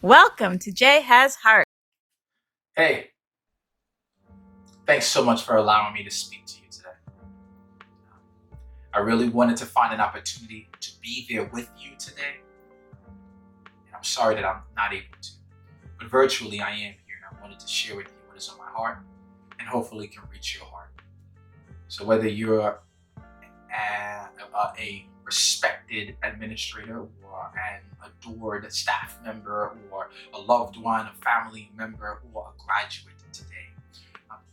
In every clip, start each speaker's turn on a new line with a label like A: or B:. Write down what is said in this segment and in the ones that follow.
A: Welcome to Jay Has Heart.
B: Hey, thanks so much for allowing me to speak to you today. I really wanted to find an opportunity to be there with you today, and I'm sorry that I'm not able to. But virtually, I am here, and I wanted to share with you what is on my heart, and hopefully can reach your heart. So whether you're a respected administrator or an adored staff member or a loved one, a family member, or a graduate today,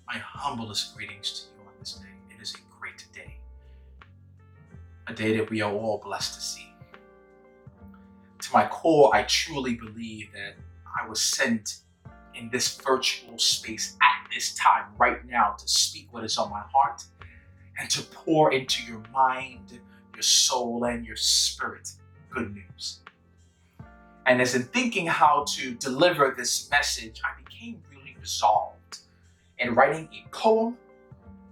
B: my humblest greetings to you on this day. It is a great day, a day that we are all blessed to see. To my core, I truly believe that I was sent in this virtual space at this time right now to speak what is on my heart and to pour into your mind, your soul, and your spirit good news. And as in thinking how to deliver this message, I became really resolved in writing a poem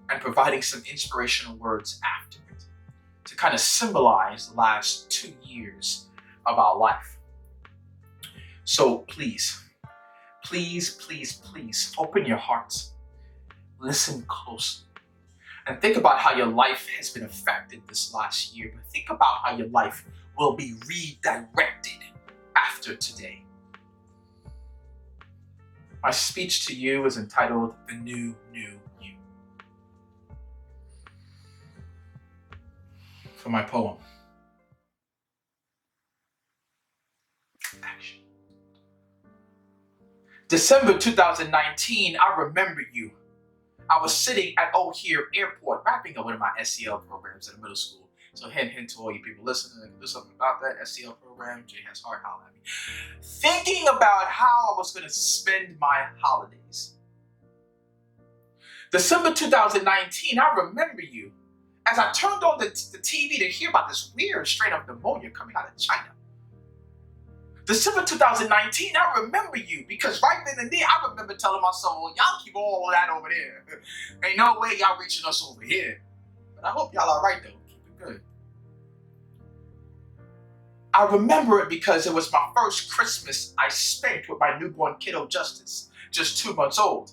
B: and providing some inspirational words after it to kind of symbolize the last 2 years of our life. So please, open your hearts, listen closely, and think about how your life has been affected this last year, but think about how your life will be redirected after today. My speech to you is entitled The New You. For my poem. Action. December 2019, I remember you. I was sitting at O'Hare Airport wrapping up one of my SEL programs in the middle school. So hint to all you people listening, I can do something about that SEL program. Jay Has Heart, holla at me. Thinking about how I was going to spend my holidays. December 2019, I remember you as I turned on the TV to hear about this weird strain of pneumonia coming out of China. December 2019, I remember you because right then and there, I remember telling myself, well, y'all keep all that over there. Ain't no way y'all reaching us over here. But I hope y'all all right though. Keep it good. I remember it because it was my first Christmas I spent with my newborn kiddo Justice, just 2 months old.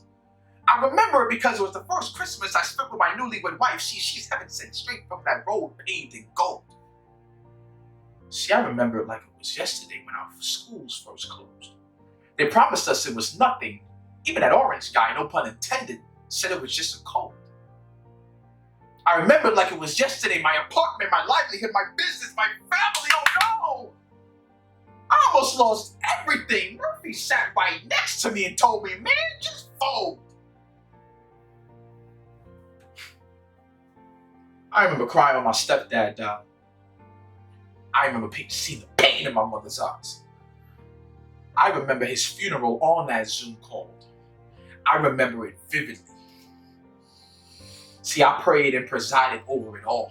B: I remember it because it was the first Christmas I spent with my newlywed wife. She's heaven sent straight from that road paved in gold. See, I remember it like it was yesterday when our schools first closed. They promised us it was nothing. Even that orange guy, no pun intended, said it was just a cold. I remember it like it was yesterday, my apartment, my livelihood, my business, my family, oh no! I almost lost everything. Murphy sat right next to me and told me, man, just fold. I remember crying when my stepdad died. I remember seeing the pain in my mother's eyes. I remember his funeral on that Zoom call. I remember it vividly. See, I prayed and presided over it all.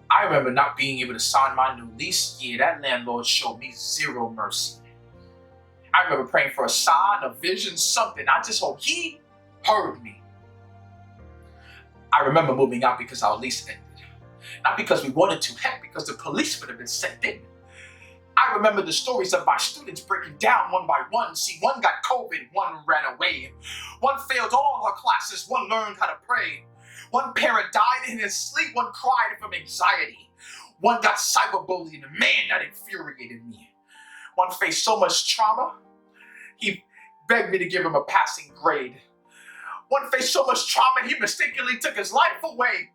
B: I remember not being able to sign my new lease. Yeah, that landlord showed me zero mercy. I remember praying for a sign, a vision, something. I just hope he heard me. I remember moving out because our lease ended. Not because we wanted to, heck, because the police would have been sent in. I remember the stories of my students breaking down one by one. See, one got COVID, one ran away. One failed all her classes, one learned how to pray. One parent died in his sleep, one cried from anxiety. One got cyberbullied, and man, that infuriated me. One faced so much trauma, he begged me to give him a passing grade. One faced so much trauma, he mistakenly took his life away.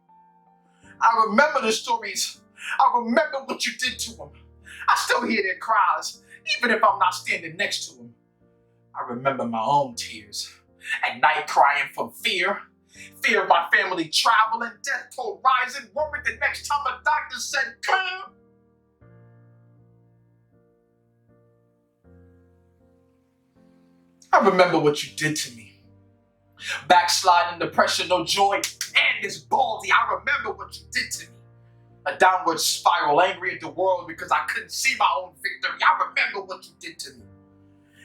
B: I remember the stories. I remember what you did to him. I still hear their cries, even if I'm not standing next to him. I remember my own tears. At night crying from fear. Fear of my family traveling, death toll rising, worried the next time a doctor said, come. I remember what you did to me. Backsliding, depression, no joy, and this baldy. I remember what you did to me. A downward spiral, angry at the world because I couldn't see my own victory. I remember what you did to me.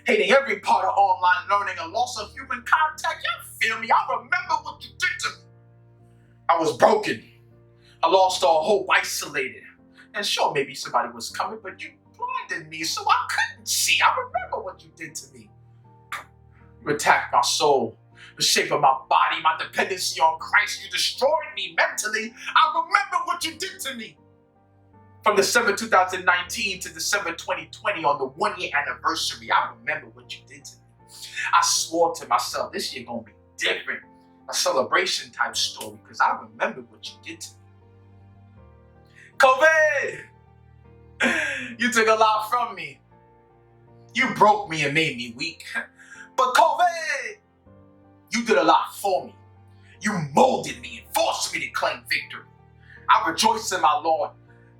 B: Hating every part of online learning, a loss of human contact. You feel me? I remember what you did to me. I was broken. I lost all hope, isolated. And sure, maybe somebody was coming, but you blinded me so I couldn't see see. I remember what you did to me. You attacked my soul, the shape of my body, my dependency on Christ. You destroyed me mentally. I remember what you did to me. From December 2019 to December 2020 on the 1-year anniversary, I remember what you did to me. I swore to myself, this year gonna be different. A celebration type story, because I remember what you did to me. COVID! You took a lot from me. You broke me and made me weak. But COVID, you did a lot for me. You molded me and forced me to claim victory. I rejoice in my Lord.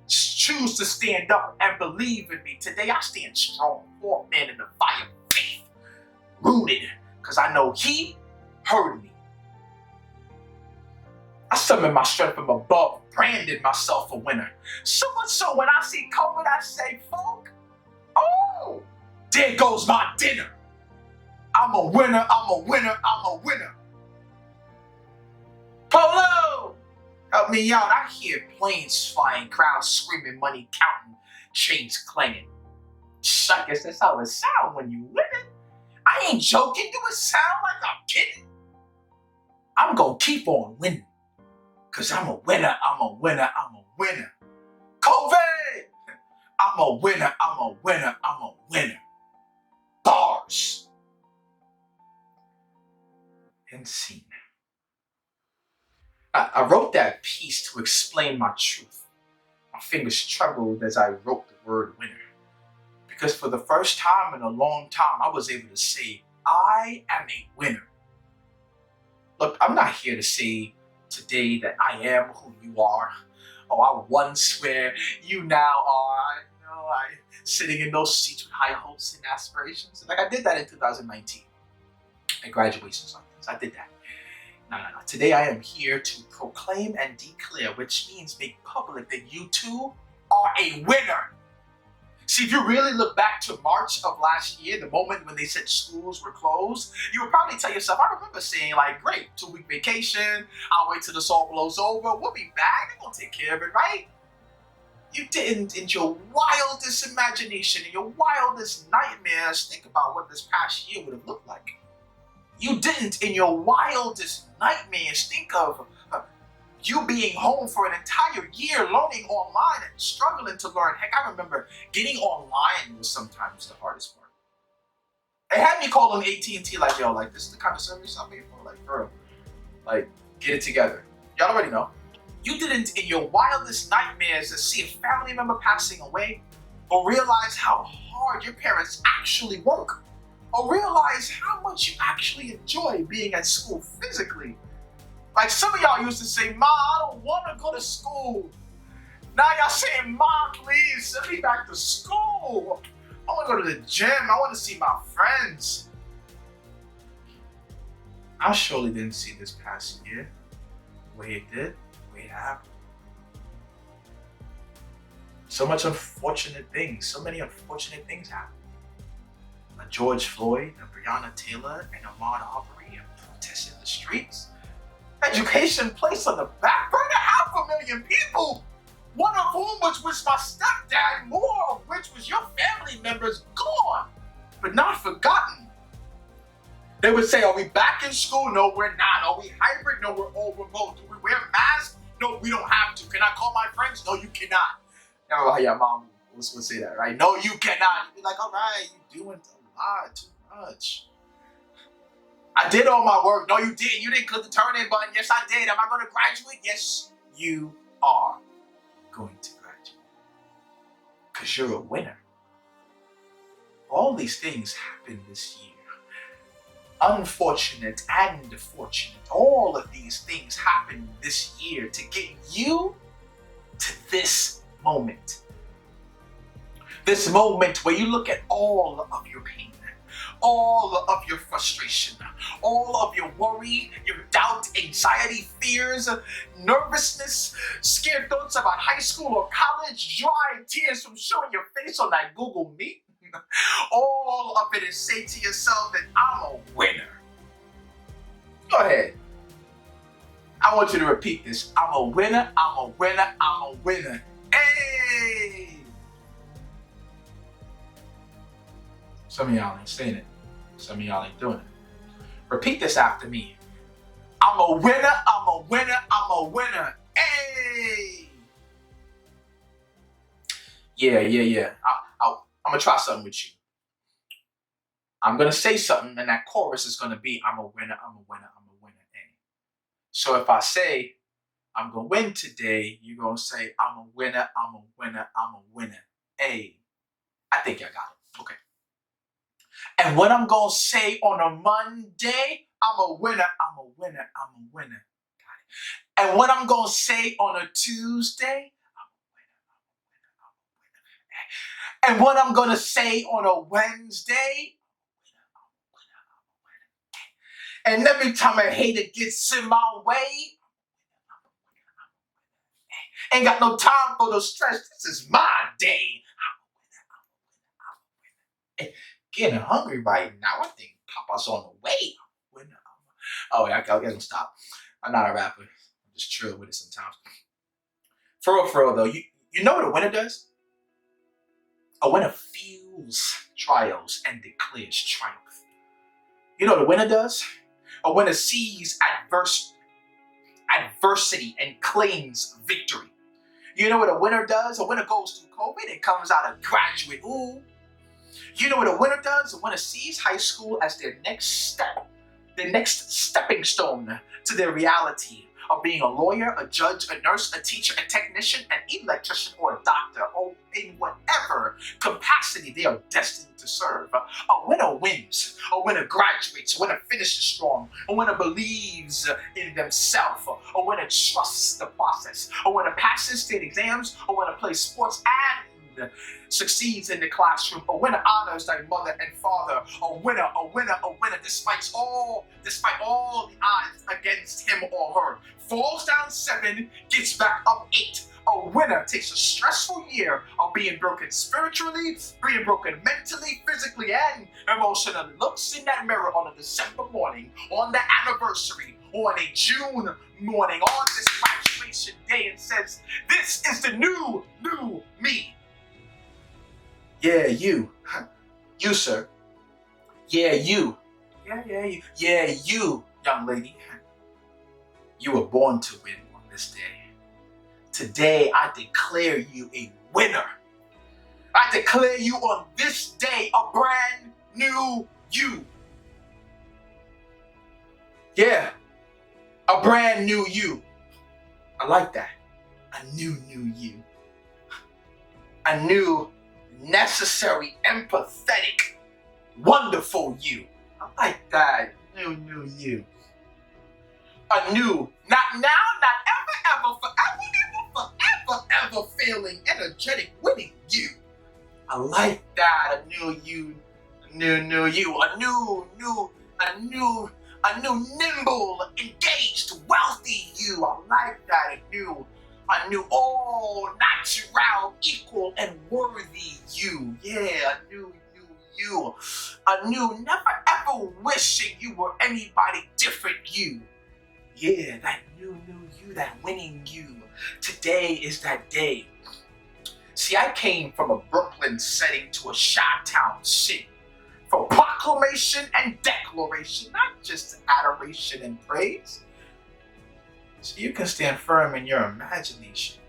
B: Choose to stand up and believe in me. Today I stand strong, fourth man in the fire of faith, rooted, because I know He heard me. I summoned my strength from above, branded myself a winner. So much so when I see COVID, I say, folk, oh, there goes my dinner. I'm a winner, I'm a winner, I'm a winner. Polo, help me out. I hear planes flying, crowds screaming, money counting, chains clanging. I guess that's how it sounds when you win it. I ain't joking. Do it sound like I'm kidding? I'm gonna keep on winning. Because I'm a winner, I'm a winner, I'm a winner. COVID! I'm a winner, I'm a winner, I'm a winner. Bars. And scene. I wrote that piece to explain my truth. My fingers trembled as I wrote the word winner. Because for the first time in a long time, I was able to say, I am a winner. Look, I'm not here to say today that I am who you are. Oh, I once where you now are. I sitting in those seats with high hopes and aspirations. Like I did that in 2019 at graduation Sundays. I did that. No. Today I am here to proclaim and declare, which means make public that you too are a winner. See, if you really look back to March of last year, the moment when they said schools were closed, you would probably tell yourself, I remember saying like, great, 2-week vacation, I'll wait till this all blows over, we'll be back, they're gonna take care of it, right? You didn't, in your wildest imagination, in your wildest nightmares, think about what this past year would have looked like. You didn't, in your wildest nightmares, think of you being home for an entire year, learning online and struggling to learn. Heck, I remember getting online was sometimes the hardest part. It had me calling AT&T like, yo, like, this is the kind of service I'm paying for, like, for real. Like, get it together. Y'all already know. You didn't, in your wildest nightmares, see a family member passing away, or realize how hard your parents actually work, or realize how much you actually enjoy being at school physically. Like some of y'all used to say, Ma, I don't want to go to school. Now y'all saying, Ma, please send me back to school. I want to go to the gym. I want to see my friends. I surely didn't see this past year the way it did, the way it happened. So many unfortunate things happened. George Floyd, Breonna Taylor, and Ahmaud Arbery protested in the streets. Education placed on the back burner, 500,000 people, one of whom was my stepdad, more of which was your family members, gone, but not forgotten. They would say, are we back in school? No, we're not. Are we hybrid? No, we're all remote. Do we wear masks? No, we don't have to. Can I call my friends? No, you cannot. Now, yeah, mom would say that, right? No, you cannot. You'd be like, all right, you're doing a lot too much. I did all my work. No, you didn't. You didn't click the turn in button. Yes, I did. Am I going to graduate? Yes, you are going to graduate. Because you're a winner. All these things happened this year. Unfortunate and fortunate. All of these things happened this year to get you to this moment. This moment where you look at all of your pain, all of your frustration, all of your worry, your doubt, anxiety, fears, nervousness, scared thoughts about high school or college, dry tears from showing your face on that Google Meet. All of it is say to yourself that I'm a winner. Go ahead. I want you to repeat this. I'm a winner, I'm a winner, I'm a winner. Hey! Some of y'all ain't saying it. Some of y'all ain't doing it. Repeat this after me. I'm a winner, I'm a winner, I'm a winner. Hey! Yeah. I'm gonna try something with you. I'm gonna say something, and that chorus is gonna be, I'm a winner, I'm a winner, I'm a winner. Hey. So if I say, I'm gonna win today, you're gonna say, I'm a winner, I'm a winner, I'm a winner. Hey. I think I got it. Okay. And what I'm gonna say on a Monday, I'm a winner, I'm a winner, I'm a winner. Got it. And what I'm gonna say on a Tuesday, and what I'm gonna say on a Wednesday, and every time a hater gets in my way, ain't got no time for the stress. This is my day. Getting hungry right now. I think Papa's on the way. Oh, yeah, I gotta stop. I'm not a rapper. I'm just chill with it sometimes. For real though, you know what a winner does? A winner feels trials and declares triumph. You know what a winner does? A winner sees adversity and claims victory. You know what a winner does? A winner goes through COVID and comes out a graduate. Ooh. You know what a winner does? A winner sees high school as their next step, their next stepping stone to their reality of being a lawyer, a judge, a nurse, a teacher, a technician, an electrician, or a doctor, or in whatever capacity they are destined to serve. A winner wins. A winner graduates. A winner finishes strong. A winner believes in themselves. A winner trusts the process. A winner passes state exams. A winner plays sports and succeeds in the classroom. A winner honors their mother and father. A winner, despite all the odds against him or her. Falls down 7, gets back up 8. A winner takes a stressful year of being broken spiritually, being broken mentally, physically, and emotionally. Looks in that mirror on a December morning, on the anniversary, on a June morning, on this graduation day, and says, this is the new me. Yeah, you. You, sir. Yeah, you. Yeah, you, young lady. You were born to win on this day. Today, I declare you a winner. I declare you on this day a brand new you. Yeah, a brand new you. I like that. A new you. A new, necessary, empathetic, wonderful you. I like that. New you. A new, not now, not ever failing, energetic, winning you. I like that. A new you. New you. A new, nimble, engaged, wealthy you. I like that. A new, all natural, equal, and worthy you. Yeah, a new you. A new, never ever wishing you were anybody different you. Yeah, that new you, that winning you. Today is that day. See, I came from a Brooklyn setting to a Chi-Town city for proclamation and declaration, not just adoration and praise. So you can stand firm in your imagination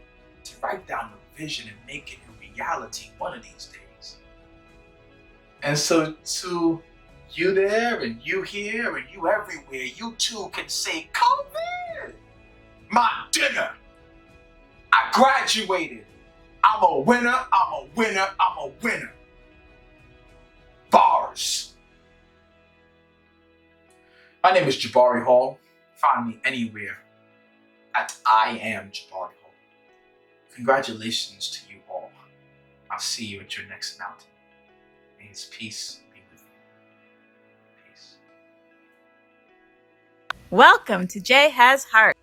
B: to write down the vision and make it a reality one of these days. And so to you there and you here and you everywhere, you too can say, COVID, my dinner. I graduated. I'm a winner, I'm a winner, I'm a winner. Bars. My name is Jabari Hall. Find me anywhere at IAMJabariHall. Congratulations to you all. I'll see you at your next mountain. May His peace be with you. Peace.
A: Welcome to Jay Has Heart.